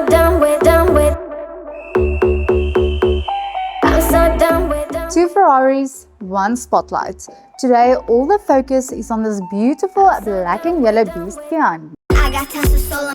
so done with. I'm so done with. Two Ferraris, one spotlight. Today, all the focus is on this beautiful black and yellow beast behind me. I got tons of soul.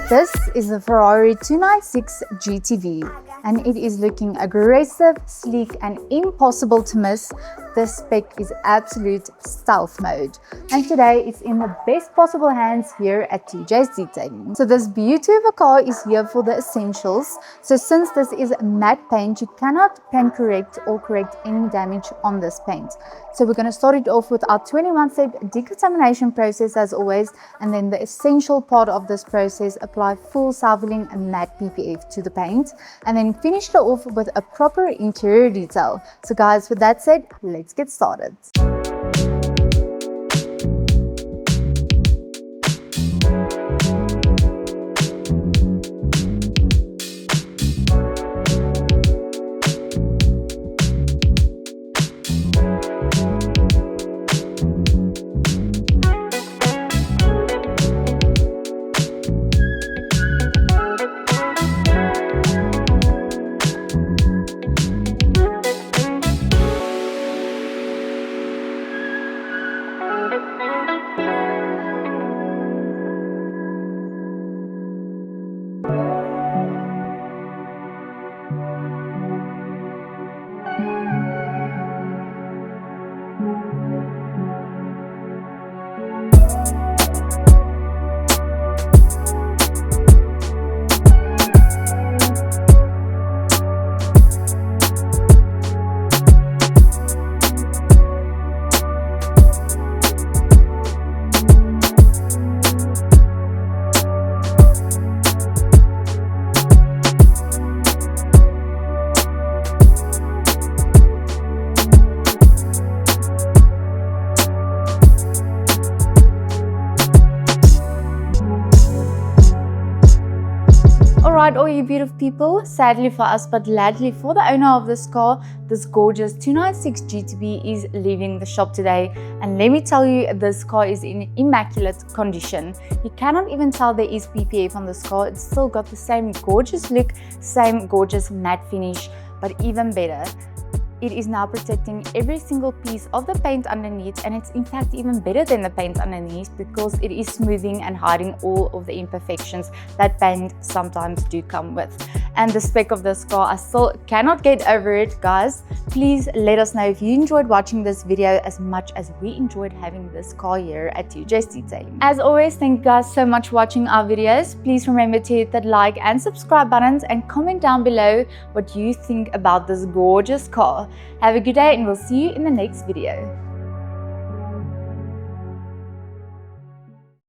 This is the Ferrari 296 GTB, and it is looking aggressive, sleek, and impossible to miss. This spec is absolute stealth mode, and today it's in the best possible hands here at TJ's Detailing. So this beauty of a car is here for the essentials. So since this is matte paint, you cannot paint correct or correct any damage on this paint. So we're going to start it off with our 21-step decontamination process as always, and then the essential part of this process, apply full self-healing and matte PPF to the paint, and then finish it off with a proper interior detail. So guys, with that said, let's get started. Alright, all you beautiful people, sadly for us but gladly for the owner of this car, this gorgeous 296 GTB is leaving the shop today, and let me tell you, this car is in immaculate condition. You cannot even tell there is PPF on this car. It's still got the same gorgeous look, same gorgeous matte finish, but even better, it is now protecting every single piece of the paint underneath, and it's in fact even better than the paint underneath because it is smoothing and hiding all of the imperfections that paint sometimes do come with. And the spec of this car, I still cannot get over it, guys. Please let us know if you enjoyed watching this video as much as we enjoyed having this car here at TJ's Detailing. As always, thank you guys so much for watching our videos. Please remember to hit that like and subscribe buttons and comment down below what you think about this gorgeous car. Have a good day, and we'll see you in the next video.